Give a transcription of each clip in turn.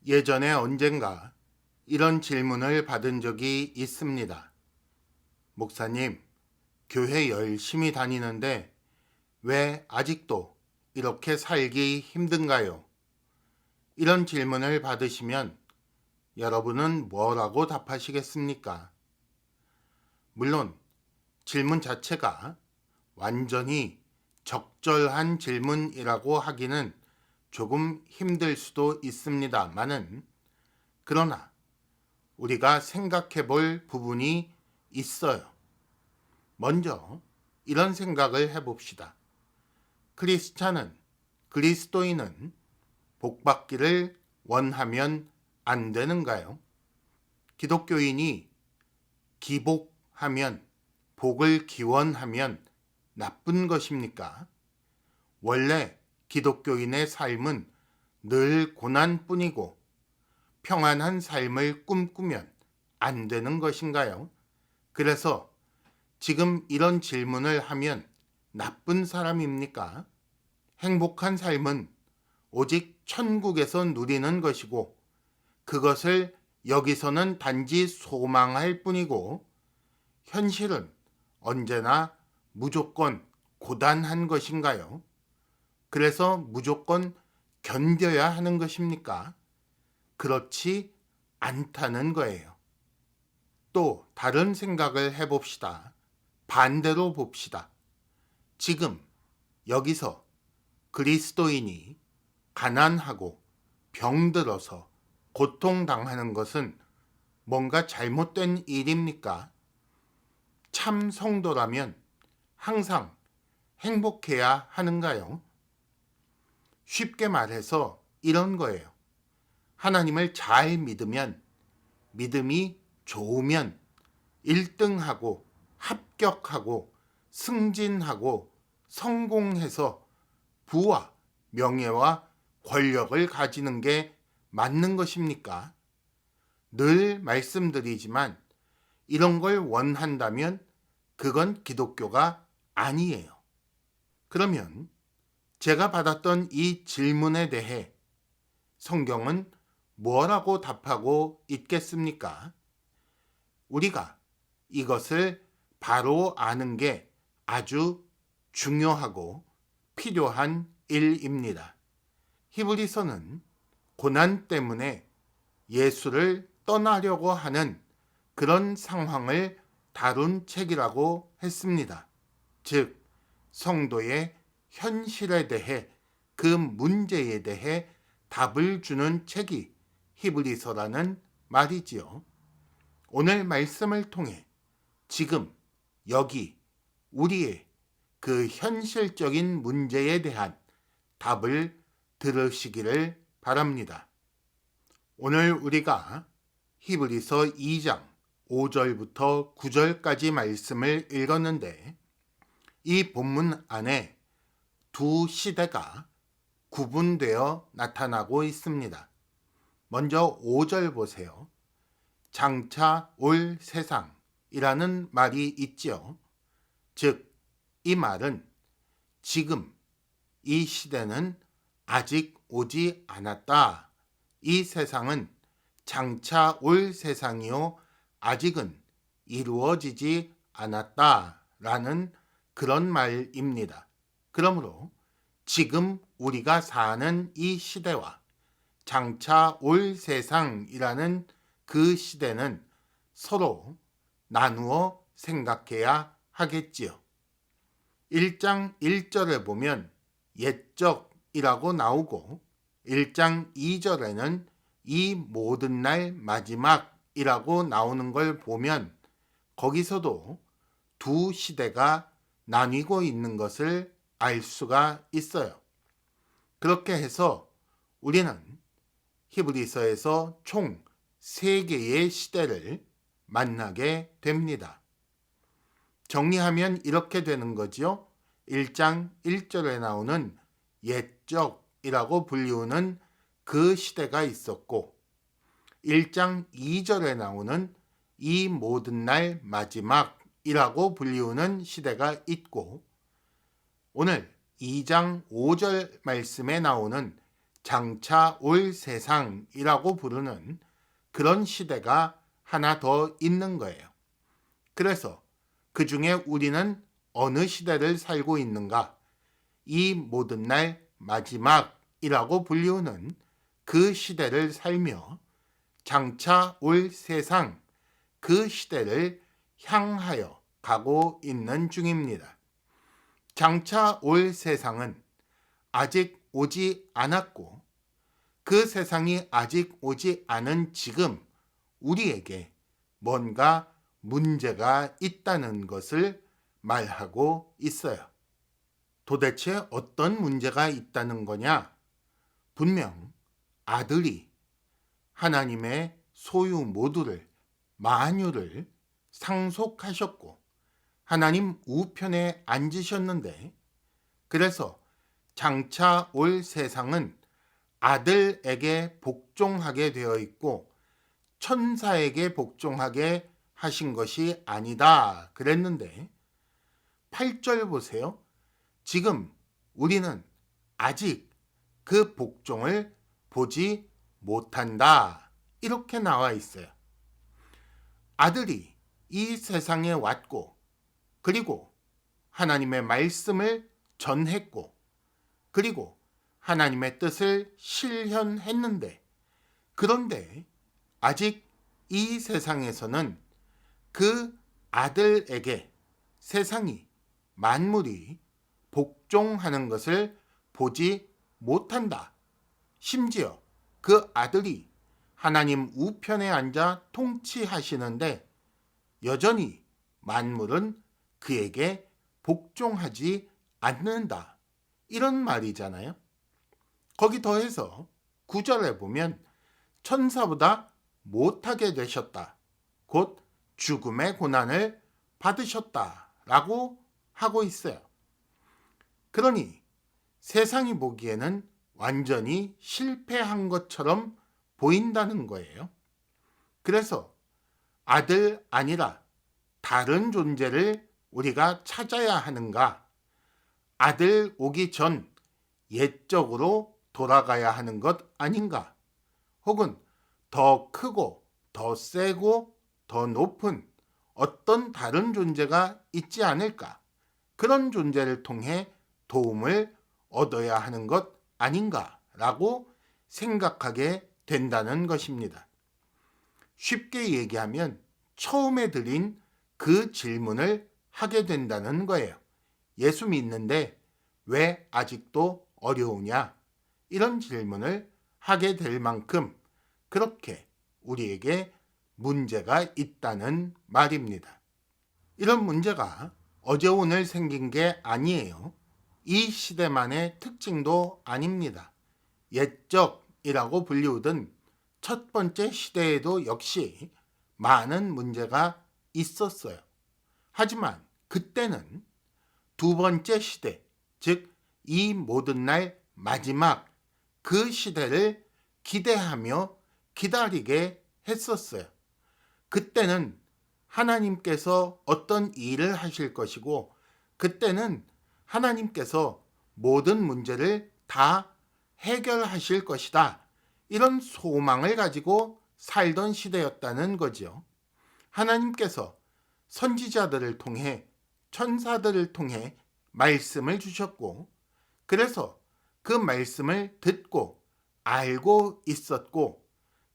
예전에 언젠가 이런 질문을 받은 적이 있습니다. 목사님, 교회 열심히 다니는데 왜 아직도 이렇게 살기 힘든가요? 이런 질문을 받으시면 여러분은 뭐라고 답하시겠습니까? 물론 질문 자체가 완전히 적절한 질문이라고 하기는 조금 힘들 수도 있습니다만은, 그러나 우리가 생각해 볼 부분이 있어요. 먼저 이런 생각을 해봅시다. 크리스찬은, 그리스도인은 복받기를 원하면 안 되는가요? 기독교인이 기복하면, 복을 기원하면 나쁜 것입니까? 원래 기독교인의 삶은 늘 고난뿐이고 평안한 삶을 꿈꾸면 안 되는 것인가요? 그래서 지금 이런 질문을 하면 나쁜 사람입니까? 행복한 삶은 오직 천국에서 누리는 것이고 그것을 여기서는 단지 소망할 뿐이고 현실은 언제나 무조건 고단한 것인가요? 그래서 무조건 견뎌야 하는 것입니까? 그렇지 않다는 거예요. 또 다른 생각을 해봅시다. 반대로 봅시다. 지금 여기서 그리스도인이 가난하고 병들어서 고통당하는 것은 뭔가 잘못된 일입니까? 참 성도라면 항상 행복해야 하는가요? 쉽게 말해서 이런 거예요. 하나님을 잘 믿으면, 믿음이 좋으면 1등하고 합격하고 승진하고 성공해서 부와 명예와 권력을 가지는 게 맞는 것입니까? 늘 말씀드리지만 이런 걸 원한다면 그건 기독교가 아니에요. 그러면 제가 받았던 이 질문에 대해 성경은 뭐라고 답하고 있겠습니까? 우리가 이것을 바로 아는 게 아주 중요하고 필요한 일입니다. 히브리서는 고난 때문에 예수를 떠나려고 하는 그런 상황을 다룬 책이라고 했습니다. 즉, 성도의 현실에 대해, 그 문제에 대해 답을 주는 책이 히브리서라는 말이지요. 오늘 말씀을 통해 지금 여기 우리의 그 현실적인 문제에 대한 답을 들으시기를 바랍니다. 오늘 우리가 히브리서 2장 5절부터 9절까지 말씀을 읽었는데 이 본문 안에 두 시대가 구분되어 나타나고 있습니다. 먼저 5절 보세요. 장차 올 세상이라는 말이 있죠. 즉, 이 말은 지금 이 시대는 아직 오지 않았다. 이 세상은 장차 올 세상이요 아직은 이루어지지 않았다라는 그런 말입니다. 그러므로 지금 우리가 사는 이 시대와 장차 올 세상이라는 그 시대는 서로 나누어 생각해야 하겠지요. 1장 1절에 보면 옛적이라고 나오고 1장 2절에는 이 모든 날 마지막이라고 나오는 걸 보면 거기서도 두 시대가 나뉘고 있는 것을 알 수가 있어요. 그렇게 해서 우리는 히브리서에서 총 3개의 시대를 만나게 됩니다. 정리하면 이렇게 되는 거죠. 1장 1절에 나오는 옛적이라고 불리우는 그 시대가 있었고 1장 2절에 나오는 이 모든 날 마지막이라고 불리우는 시대가 있고 오늘 2장 5절 말씀에 나오는 장차 올 세상이라고 부르는 그런 시대가 하나 더 있는 거예요. 그래서 그 중에 우리는 어느 시대를 살고 있는가? 이 모든 날 마지막이라고 불리우는 그 시대를 살며 장차 올 세상 그 시대를 향하여 가고 있는 중입니다. 장차 올 세상은 아직 오지 않았고 그 세상이 아직 오지 않은 지금 우리에게 뭔가 문제가 있다는 것을 말하고 있어요. 도대체 어떤 문제가 있다는 거냐? 분명 아들이 하나님의 소유 모두를 만유를 상속하셨고 하나님 우편에 앉으셨는데 그래서 장차 올 세상은 아들에게 복종하게 되어 있고 천사에게 복종하게 하신 것이 아니다 그랬는데 8절 보세요. 지금 우리는 아직 그 복종을 보지 못한다 이렇게 나와 있어요. 아들이 이 세상에 왔고 그리고 하나님의 말씀을 전했고 그리고 하나님의 뜻을 실현했는데 그런데 아직 이 세상에서는 그 아들에게 세상이 만물이 복종하는 것을 보지 못한다. 심지어 그 아들이 하나님 우편에 앉아 통치하시는데 여전히 만물은 그에게 복종하지 않는다. 이런 말이잖아요. 거기 더해서 9절에 보면 천사보다 못하게 되셨다. 곧 죽음의 고난을 받으셨다. 라고 하고 있어요. 그러니 세상이 보기에는 완전히 실패한 것처럼 보인다는 거예요. 그래서 아들 아니라 다른 존재를 우리가 찾아야 하는가? 아들 오기 전 옛적으로 돌아가야 하는 것 아닌가? 혹은 더 크고 더 세고 더 높은 어떤 다른 존재가 있지 않을까? 그런 존재를 통해 도움을 얻어야 하는 것 아닌가라고 생각하게 된다는 것입니다. 쉽게 얘기하면 처음에 드린 그 질문을 하게 된다는 거예요. 예수 믿는데 왜 아직도 어려우냐? 이런 질문을 하게 될 만큼 그렇게 우리에게 문제가 있다는 말입니다. 이런 문제가 어제 오늘 생긴 게 아니에요. 이 시대만의 특징도 아닙니다. 옛적이라고 불리우던 첫 번째 시대에도 역시 많은 문제가 있었어요. 하지만 그때는 두 번째 시대, 즉 이 모든 날 마지막 그 시대를 기대하며 기다리게 했었어요. 그때는 하나님께서 어떤 일을 하실 것이고 그때는 하나님께서 모든 문제를 다 해결하실 것이다. 이런 소망을 가지고 살던 시대였다는 거죠. 하나님께서 선지자들을 통해 천사들을 통해 말씀을 주셨고 그래서 그 말씀을 듣고 알고 있었고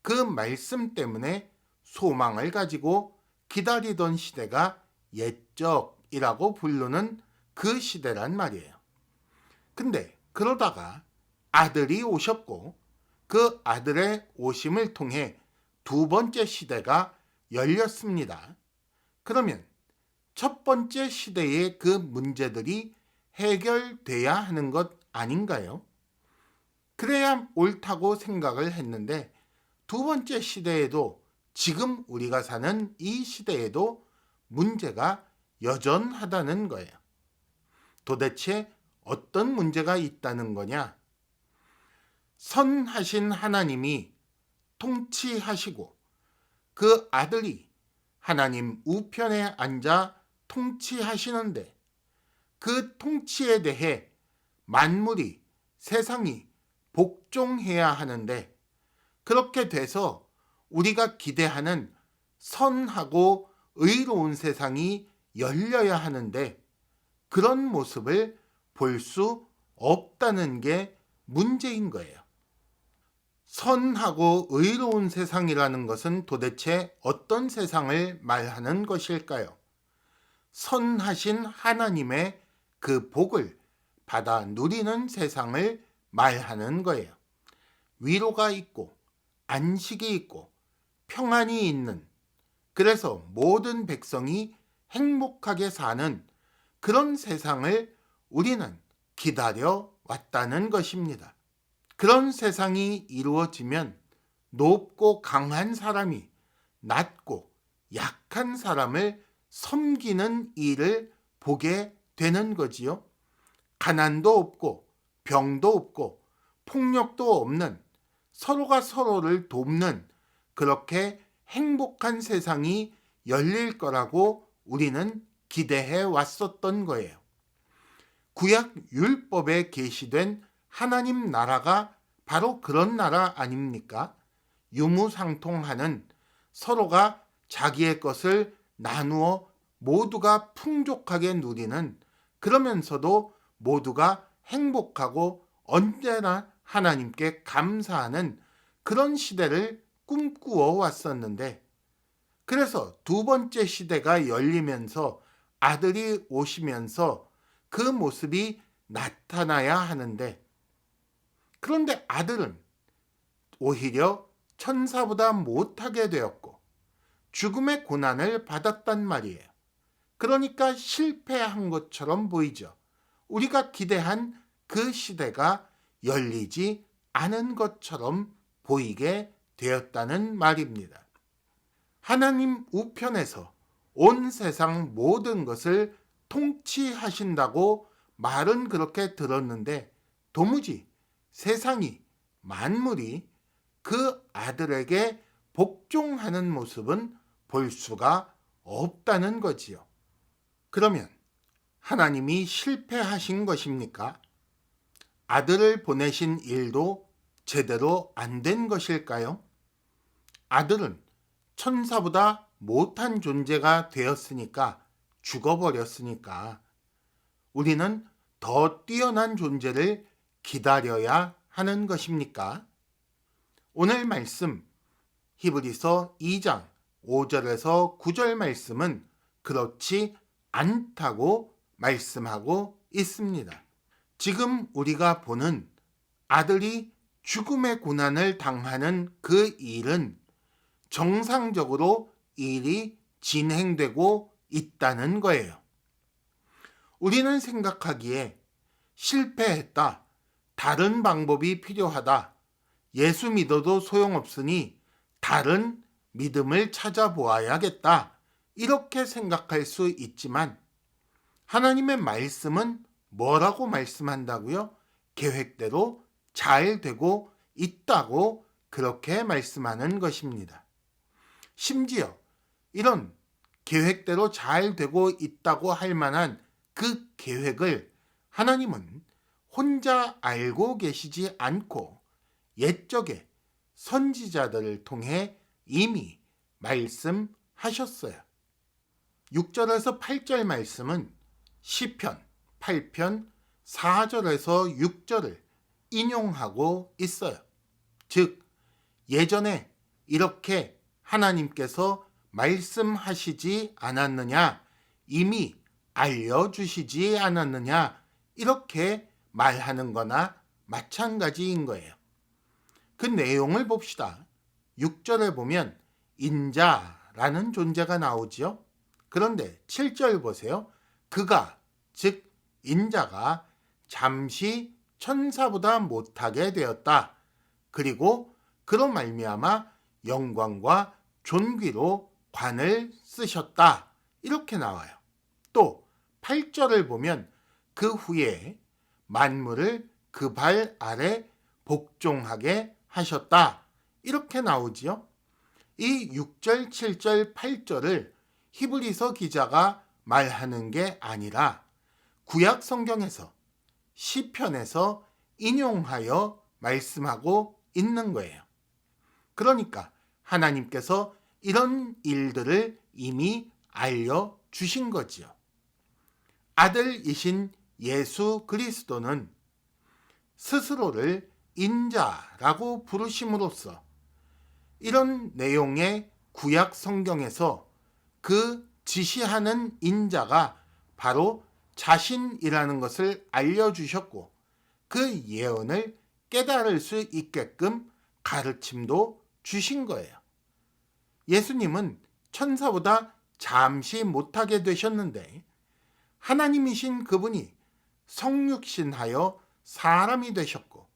그 말씀 때문에 소망을 가지고 기다리던 시대가 옛적이라고 부르는 그 시대란 말이에요. 근데 그러다가 아들이 오셨고 그 아들의 오심을 통해 두 번째 시대가 열렸습니다. 그러면 첫 번째 시대의 그 문제들이 해결돼야 하는 것 아닌가요? 그래야 옳다고 생각을 했는데 두 번째 시대에도 지금 우리가 사는 이 시대에도 문제가 여전하다는 거예요. 도대체 어떤 문제가 있다는 거냐? 선하신 하나님이 통치하시고 그 아들이 하나님 우편에 앉아 통치하시는데 그 통치에 대해 만물이 세상이 복종해야 하는데, 그렇게 돼서 우리가 기대하는 선하고 의로운 세상이 열려야 하는데 그런 모습을 볼 수 없다는 게 문제인 거예요. 선하고 의로운 세상이라는 것은 도대체 어떤 세상을 말하는 것일까요? 선하신 하나님의 그 복을 받아 누리는 세상을 말하는 거예요. 위로가 있고 안식이 있고 평안이 있는, 그래서 모든 백성이 행복하게 사는 그런 세상을 우리는 기다려 왔다는 것입니다. 그런 세상이 이루어지면 높고 강한 사람이 낮고 약한 사람을 섬기는 일을 보게 되는 거지요. 가난도 없고 병도 없고 폭력도 없는, 서로가 서로를 돕는 그렇게 행복한 세상이 열릴 거라고 우리는 기대해 왔었던 거예요. 구약 율법에 계시된 하나님 나라가 바로 그런 나라 아닙니까? 유무상통하는, 서로가 자기의 것을 나누어 모두가 풍족하게 누리는, 그러면서도 모두가 행복하고 언제나 하나님께 감사하는 그런 시대를 꿈꾸어 왔었는데, 그래서 두 번째 시대가 열리면서 아들이 오시면서 그 모습이 나타나야 하는데, 그런데 아들은 오히려 천사보다 못하게 되었고 죽음의 고난을 받았단 말이에요. 그러니까 실패한 것처럼 보이죠. 우리가 기대한 그 시대가 열리지 않은 것처럼 보이게 되었다는 말입니다. 하나님 우편에서 온 세상 모든 것을 통치하신다고 말은 그렇게 들었는데 도무지 세상이, 만물이 그 아들에게 복종하는 모습은 볼 수가 없다는 거지요. 그러면 하나님이 실패하신 것입니까? 아들을 보내신 일도 제대로 안 된 것일까요? 아들은 천사보다 못한 존재가 되었으니까, 죽어버렸으니까 우리는 더 뛰어난 존재를 기다려야 하는 것입니까? 오늘 말씀 히브리서 2장 5절에서 9절 말씀은 그렇지 않다고 말씀하고 있습니다. 지금 우리가 보는 아들이 죽음의 고난을 당하는 그 일은 정상적으로 일이 진행되고 있다는 거예요. 우리는 생각하기에 실패했다, 다른 방법이 필요하다, 예수 믿어도 소용없으니 다른 믿음을 찾아보아야겠다, 이렇게 생각할 수 있지만 하나님의 말씀은 뭐라고 말씀한다고요? 계획대로 잘 되고 있다고 그렇게 말씀하는 것입니다. 심지어 이런 계획대로 잘 되고 있다고 할 만한 그 계획을 하나님은 혼자 알고 계시지 않고 옛적에 선지자들을 통해 이미 말씀하셨어요. 6절에서 8절 말씀은 시편 8편 4절에서 6절을 인용하고 있어요. 즉 예전에 이렇게 하나님께서 말씀하시지 않았느냐, 이미 알려주시지 않았느냐, 이렇게 말하는 거나 마찬가지인 거예요. 그 내용을 봅시다. 6절에 보면 인자라는 존재가 나오지요. 그런데 7절 보세요. 그가, 즉 인자가 잠시 천사보다 못하게 되었다. 그리고 그로 말미암아 영광과 존귀로 관을 쓰셨다. 이렇게 나와요. 또 8절을 보면 그 후에 만물을 그 발 아래 복종하게 하셨다. 이렇게 나오지요. 이 6절, 7절, 8절을 히브리서 기자가 말하는 게 아니라 구약 성경에서 시편에서 인용하여 말씀하고 있는 거예요. 그러니까 하나님께서 이런 일들을 이미 알려주신 거지요. 아들이신 예수 그리스도는 스스로를 인자라고 부르심으로써 이런 내용의 구약 성경에서 그 지시하는 인자가 바로 자신이라는 것을 알려주셨고 그 예언을 깨달을 수 있게끔 가르침도 주신 거예요. 예수님은 천사보다 잠시 못하게 되셨는데 하나님이신 그분이 성육신하여 사람이 되셨고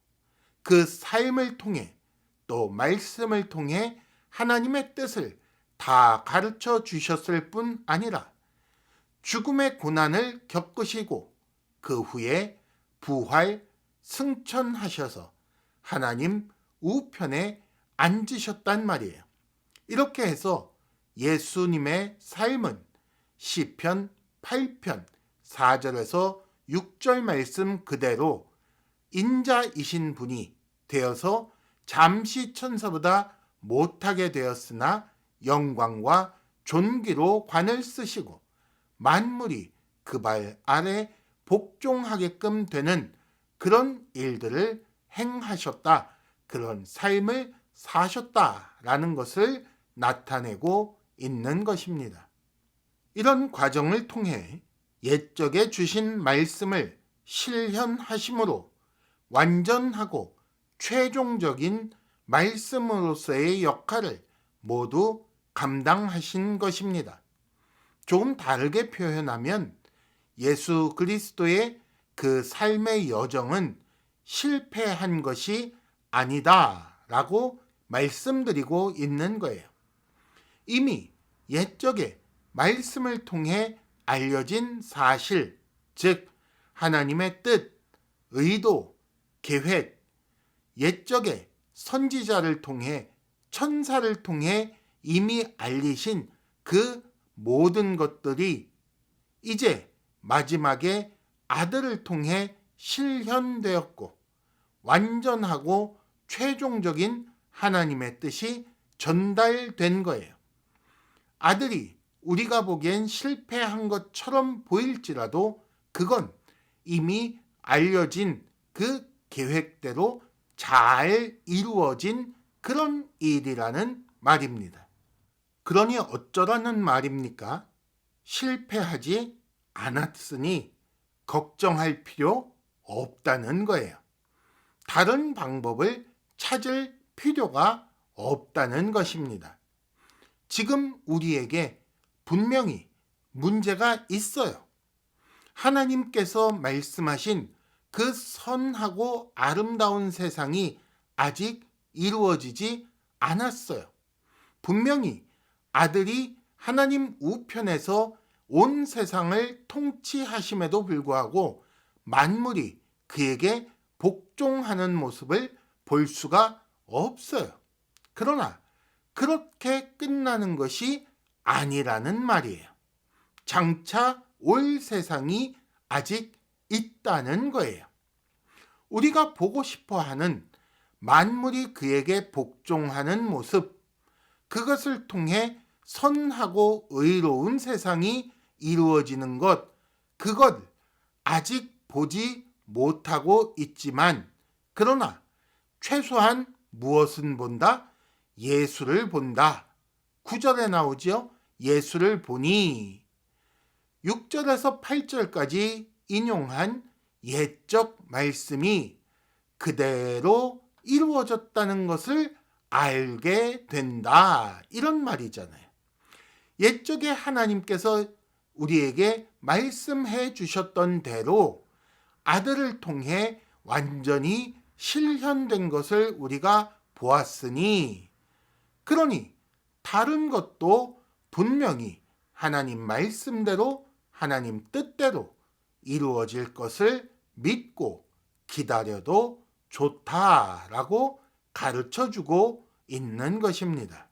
그 삶을 통해 또 말씀을 통해 하나님의 뜻을 다 가르쳐 주셨을 뿐 아니라 죽음의 고난을 겪으시고 그 후에 부활, 승천하셔서 하나님 우편에 앉으셨단 말이에요. 이렇게 해서 예수님의 삶은 시편 8편 4절에서 6절 말씀 그대로 인자이신 분이 되어서 잠시 천사보다 못하게 되었으나 영광과 존귀로 관을 쓰시고 만물이 그 발 아래 복종하게끔 되는 그런 일들을 행하셨다. 그런 삶을 사셨다라는 것을 나타내고 있는 것입니다. 이런 과정을 통해 옛적에 주신 말씀을 실현하심으로 완전하고 최종적인 말씀으로서의 역할을 모두 감당하신 것입니다. 조금 다르게 표현하면 예수 그리스도의 그 삶의 여정은 실패한 것이 아니다라고 말씀드리고 있는 거예요. 이미 옛적에 말씀을 통해 알려진 사실, 즉 하나님의 뜻, 의도, 계획, 옛적에 선지자를 통해 천사를 통해 이미 알리신 그 모든 것들이 이제 마지막에 아들을 통해 실현되었고 완전하고 최종적인 하나님의 뜻이 전달된 거예요. 아들이 우리가 보기엔 실패한 것처럼 보일지라도 그건 이미 알려진 그 계획대로 잘 이루어진 그런 일이라는 말입니다. 그러니 어쩌라는 말입니까? 실패하지 않았으니 걱정할 필요 없다는 거예요. 다른 방법을 찾을 필요가 없다는 것입니다. 지금 우리에게 분명히 문제가 있어요. 하나님께서 말씀하신 그 선하고 아름다운 세상이 아직 이루어지지 않았어요. 분명히 아들이 하나님 우편에서 온 세상을 통치하심에도 불구하고 만물이 그에게 복종하는 모습을 볼 수가 없어요. 그러나 그렇게 끝나는 것이 아니라는 말이에요. 장차 올 세상이 아직 있다는 거예요. 우리가 보고 싶어 하는 만물이 그에게 복종하는 모습, 그것을 통해 선하고 의로운 세상이 이루어지는 것, 그것 아직 보지 못하고 있지만, 그러나 최소한 무엇은 본다? 예수를 본다. 9절에 나오죠. 예수를 보니 6절에서 8절까지 인용한 옛적 말씀이 그대로 이루어졌다는 것을 알게 된다. 이런 말이잖아요. 옛적에 하나님께서 우리에게 말씀해 주셨던 대로 아들을 통해 완전히 실현된 것을 우리가 보았으니, 그러니 다른 것도 분명히 하나님 말씀대로 하나님 뜻대로 이루어질 것을 믿고 기다려도 좋다라고 가르쳐주고 있는 것입니다.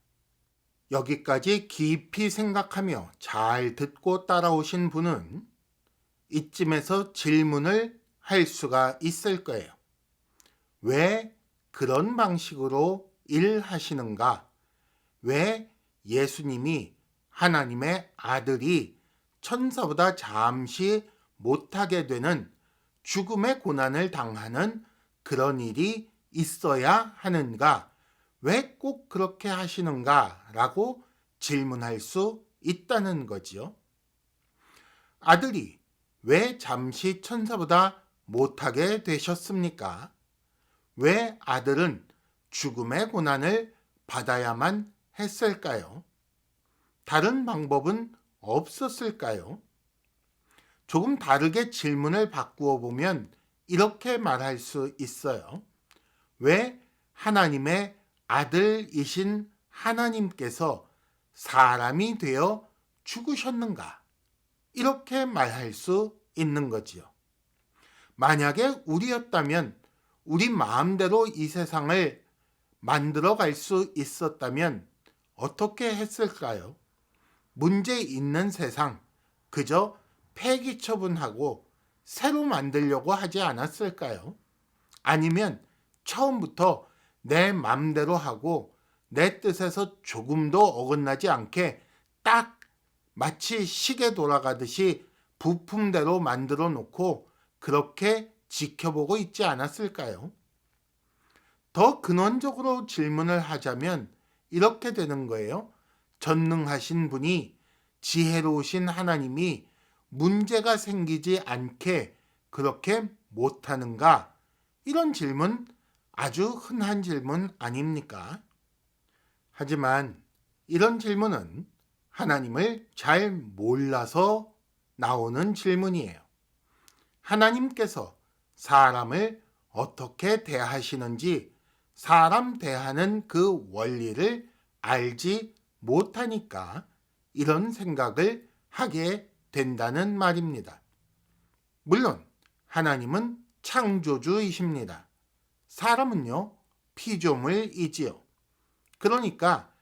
여기까지 깊이 생각하며 잘 듣고 따라오신 분은 이쯤에서 질문을 할 수가 있을 거예요. 왜 그런 방식으로 일하시는가? 왜 예수님이 하나님의 아들이 천사보다 잠시 못하게 되는 죽음의 고난을 당하는 그런 일이 있어야 하는가? 왜 꼭 그렇게 하시는가? 라고 질문할 수 있다는 거지요. 아들이 왜 잠시 천사보다 못하게 되셨습니까? 왜 아들은 죽음의 고난을 받아야만 했을까요? 다른 방법은 없었을까요? 조금 다르게 질문을 바꾸어 보면 이렇게 말할 수 있어요. 왜 하나님의 아들이신 하나님께서 사람이 되어 죽으셨는가? 이렇게 말할 수 있는 거지요. 만약에 우리였다면 우리 마음대로 이 세상을 만들어 갈 수 있었다면 어떻게 했을까요? 문제 있는 세상 그저 폐기 처분하고 새로 만들려고 하지 않았을까요? 아니면 처음부터 내 맘대로 하고 내 뜻에서 조금도 어긋나지 않게 딱 마치 시계 돌아가듯이 부품대로 만들어 놓고 그렇게 지켜보고 있지 않았을까요? 더 근원적으로 질문을 하자면 이렇게 되는 거예요. 전능하신 분이 지혜로우신 하나님이 문제가 생기지 않게 그렇게 못하는가? 이런 질문 아주 흔한 질문 아닙니까? 하지만 이런 질문은 하나님을 잘 몰라서 나오는 질문이에요. 하나님께서 사람을 어떻게 대하시는지 사람 대하는 그 원리를 알지 못하니까 이런 생각을 하게 된다는 말입니다. 물론 하나님은 창조주이십니다. 사람은요, 피조물이지요. 그러니까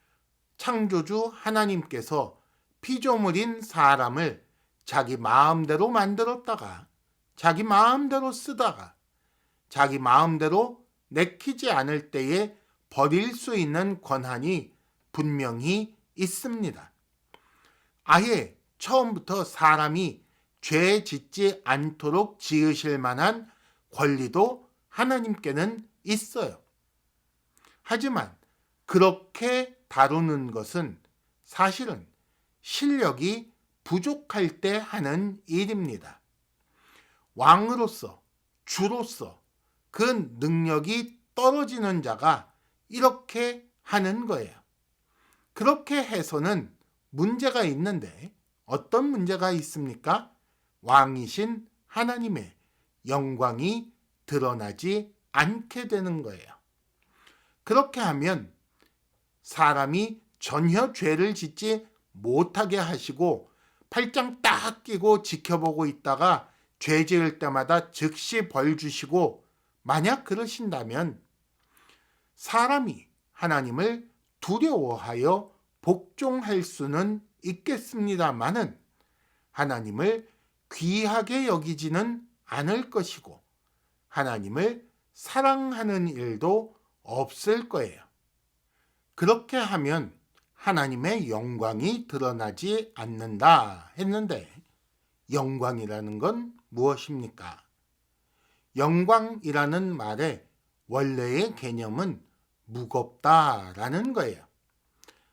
창조주 하나님께서 피조물인 사람을 자기 마음대로 만들었다가 자기 마음대로 쓰다가 자기 마음대로 내키지 않을 때에 버릴 수 있는 권한이 분명히 있습니다. 아예 처음부터 사람이 죄 짓지 않도록 지으실 만한 권리도 하나님께는 있어요. 하지만 그렇게 다루는 것은 사실은 실력이 부족할 때 하는 일입니다. 왕으로서, 주로서 그 능력이 떨어지는 자가 이렇게 하는 거예요. 그렇게 해서는 문제가 있는데 어떤 문제가 있습니까? 왕이신 하나님의 영광이 드러나지 않게 되는 거예요. 그렇게 하면 사람이 전혀 죄를 짓지 못하게 하시고 팔짱 딱 끼고 지켜보고 있다가 죄 지을 때마다 즉시 벌 주시고 만약 그러신다면 사람이 하나님을 두려워하여 복종할 수는 있겠습니다마는 하나님을 귀하게 여기지는 않을 것이고 하나님을 사랑하는 일도 없을 거예요. 그렇게 하면 하나님의 영광이 드러나지 않는다 했는데 영광이라는 건 무엇입니까? 영광이라는 말의 원래의 개념은 무겁다라는 거예요.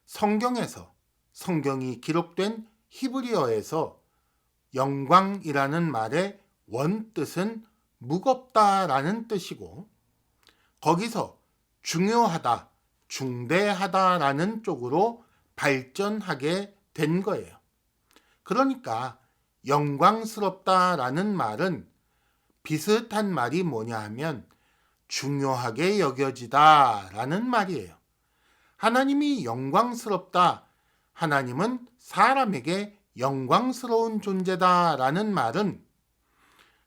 성경에서 성경이 기록된 히브리어에서 영광이라는 말의 원뜻은 무겁다라는 뜻이고 거기서 중요하다, 중대하다라는 쪽으로 발전하게 된 거예요. 그러니까 영광스럽다라는 말은 비슷한 말이 뭐냐 하면 중요하게 여겨지다라는 말이에요. 하나님이 영광스럽다, 하나님은 사람에게 영광스러운 존재다라는 말은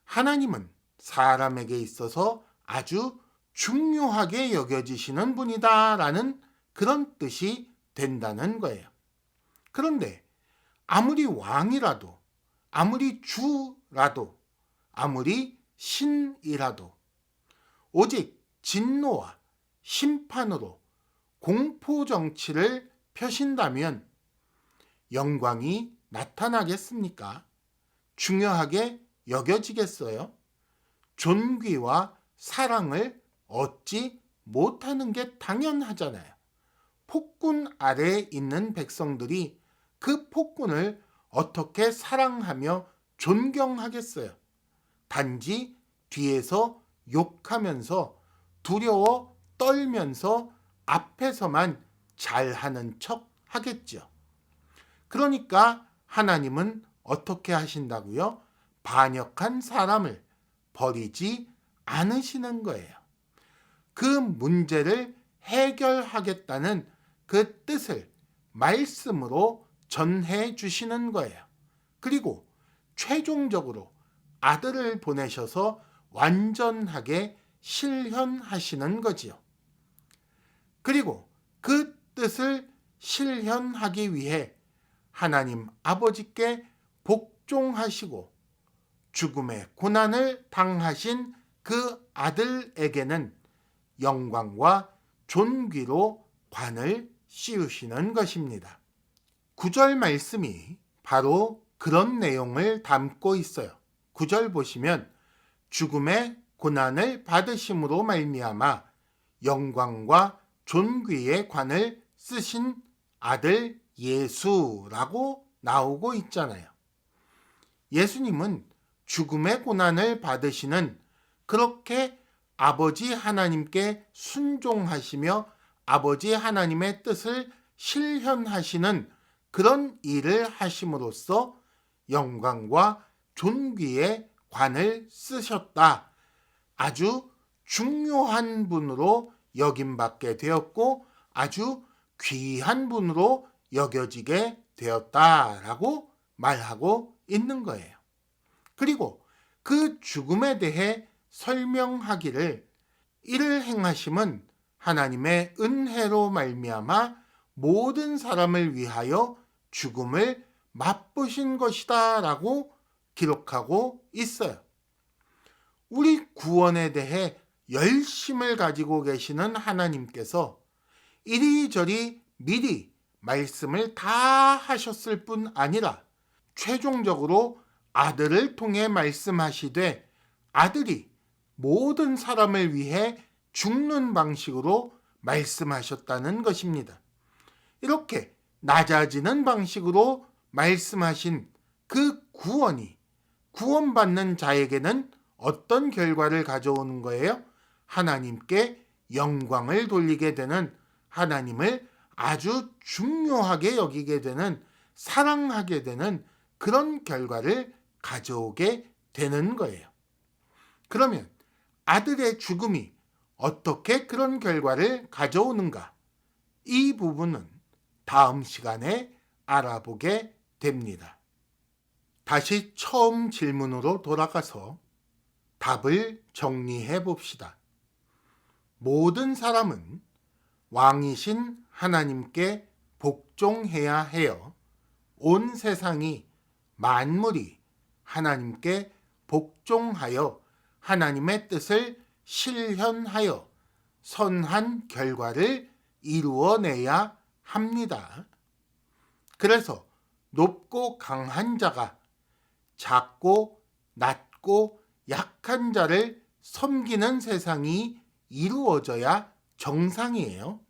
하나님은 사람에게 있어서 아주 중요하게 여겨지시는 분이다라는 그런 뜻이 된다는 거예요. 그런데 아무리 왕이라도, 아무리 주라도, 아무리 신이라도 오직 진노와 심판으로 공포 정치를 펴신다면 영광이 나타나겠습니까? 중요하게 여겨지겠어요? 존귀와 사랑을 얻지 못하는 게 당연하잖아요. 폭군 아래에 있는 백성들이 그 폭군을 어떻게 사랑하며 존경하겠어요? 단지 뒤에서 욕하면서 두려워 떨면서 앞에서만 잘하는 척 하겠죠. 그러니까 하나님은 어떻게 하신다고요? 반역한 사람을 버리지 않으시는 거예요. 그 문제를 해결하겠다는 그 뜻을 말씀으로 전해 주시는 거예요. 그리고 최종적으로 아들을 보내셔서 완전하게 실현하시는 거지요. 그리고 그 뜻을 실현하기 위해 하나님 아버지께 복종하시고 죽음의 고난을 당하신 그 아들에게는 영광과 존귀로 관을 씌우시는 것입니다. 9절 말씀이 바로 그런 내용을 담고 있어요. 9절 보시면 죽음의 고난을 받으심으로 말미암아 영광과 존귀의 관을 쓰신 아들 예수라고 나오고 있잖아요. 예수님은 죽음의 고난을 받으시는 그렇게 아버지 하나님께 순종하시며 아버지 하나님의 뜻을 실현하시는 그런 일을 하심으로써 영광과 존귀의 관을 쓰셨다. 아주 중요한 분으로 여김받게 되었고 아주 귀한 분으로 여겨지게 되었다라고 말하고 있는 거예요. 그리고 그 죽음에 대해 설명하기를 이를 행하심은 하나님의 은혜로 말미암아 모든 사람을 위하여 죽음을 맛보신 것이다 라고 기록하고 있어요. 우리 구원에 대해 열심을 가지고 계시는 하나님께서 이리저리 미리 말씀을 다 하셨을 뿐 아니라 최종적으로 아들을 통해 말씀하시되 아들이 모든 사람을 위해 죽는 방식으로 말씀하셨다는 것입니다. 이렇게 낮아지는 방식으로 말씀하신 그 구원이 구원받는 자에게는 어떤 결과를 가져오는 거예요? 하나님께 영광을 돌리게 되는, 하나님을 아주 중요하게 여기게 되는, 사랑하게 되는 그런 결과를 가져오게 되는 거예요. 그러면 아들의 죽음이 어떻게 그런 결과를 가져오는가? 이 부분은 다음 시간에 알아보게 됩니다. 다시 처음 질문으로 돌아가서 답을 정리해 봅시다. 모든 사람은 왕이신 하나님께 복종해야 해요. 온 세상이, 만물이 하나님께 복종하여 하나님의 뜻을 실현하여 선한 결과를 이루어내야 합니다. 그래서 높고 강한 자가 작고 낮고 약한 자를 섬기는 세상이 이루어져야 정상이에요.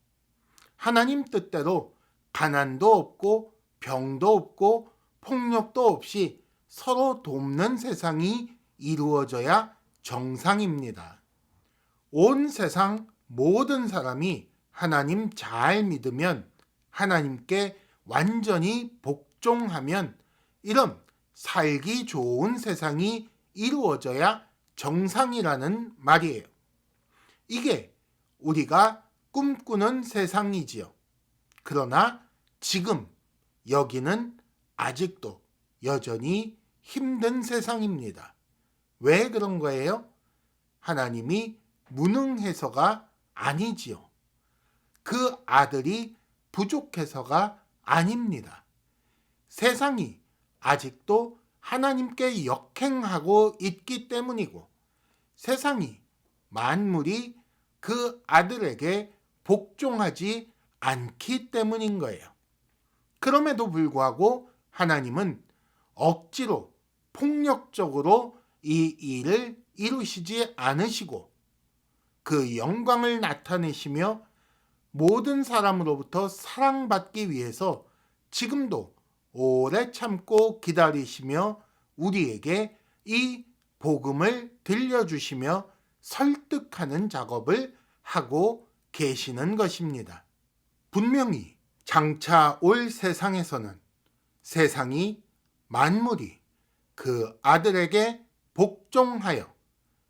하나님 뜻대로 가난도 없고 병도 없고 폭력도 없이 서로 돕는 세상이 이루어져야 정상입니다. 온 세상 모든 사람이 하나님 잘 믿으면, 하나님께 완전히 복종하면 이런 살기 좋은 세상이 이루어져야 정상이라는 말이에요. 이게 우리가 꿈꾸는 세상이지요. 그러나 지금 여기는 아직도 여전히 힘든 세상입니다. 왜 그런 거예요? 하나님이 무능해서가 아니지요. 그 아들이 부족해서가 아닙니다. 세상이 아직도 하나님께 역행하고 있기 때문이고, 세상이, 만물이 그 아들에게 복종하지 않기 때문인 거예요. 그럼에도 불구하고 하나님은 억지로 폭력적으로 이 일을 이루시지 않으시고 그 영광을 나타내시며 모든 사람으로부터 사랑받기 위해서 지금도 오래 참고 기다리시며 우리에게 이 복음을 들려주시며 설득하는 작업을 하고 계시는 것입니다. 분명히 장차 올 세상에서는 세상이 만물이 그 아들에게 복종하여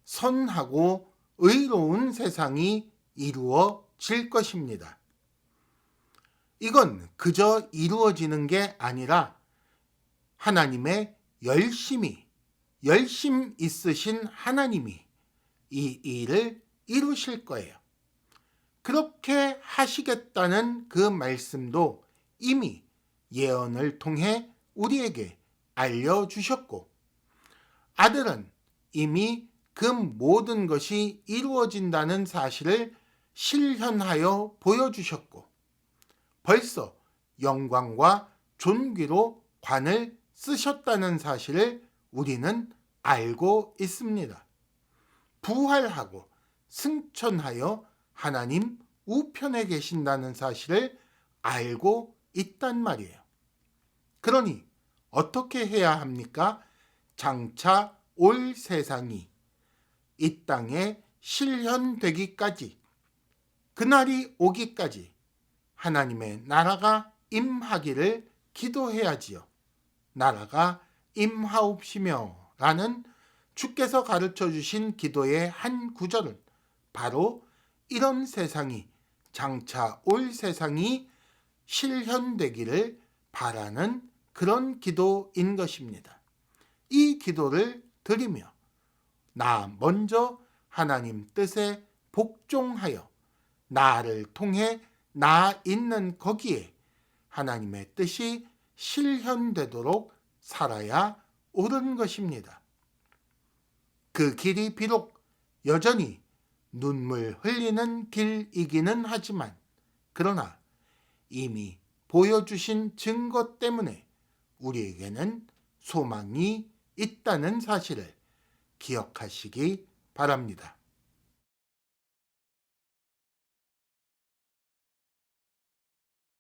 선하고 의로운 세상이 이루어질 것입니다. 이건 그저 이루어지는 게 아니라 하나님의 열심 있으신 하나님이 이 일을 이루실 거예요. 그렇게 하시겠다는 그 말씀도 이미 예언을 통해 우리에게 알려주셨고 아들은 이미 그 모든 것이 이루어진다는 사실을 실현하여 보여주셨고 벌써 영광과 존귀로 관을 쓰셨다는 사실을 우리는 알고 있습니다. 부활하고 승천하여 하나님 우편에 계신다는 사실을 알고 있단 말이에요. 그러니 어떻게 해야 합니까? 장차 올 세상이 이 땅에 실현되기까지, 그날이 오기까지 하나님의 나라가 임하기를 기도해야지요. 나라가 임하옵시며 라는 주께서 가르쳐 주신 기도의 한 구절은 바로 이런 세상이, 장차 올 세상이 실현되기를 바라는 그런 기도인 것입니다. 이 기도를 드리며 나 먼저 하나님 뜻에 복종하여 나를 통해 나 있는 거기에 하나님의 뜻이 실현되도록 살아야 옳은 것입니다. 그 길이 비록 여전히 눈물 흘리는 길이기는 하지만 그러나 이미 보여주신 증거 때문에 우리에게는 소망이 있다는 사실을 기억하시기 바랍니다.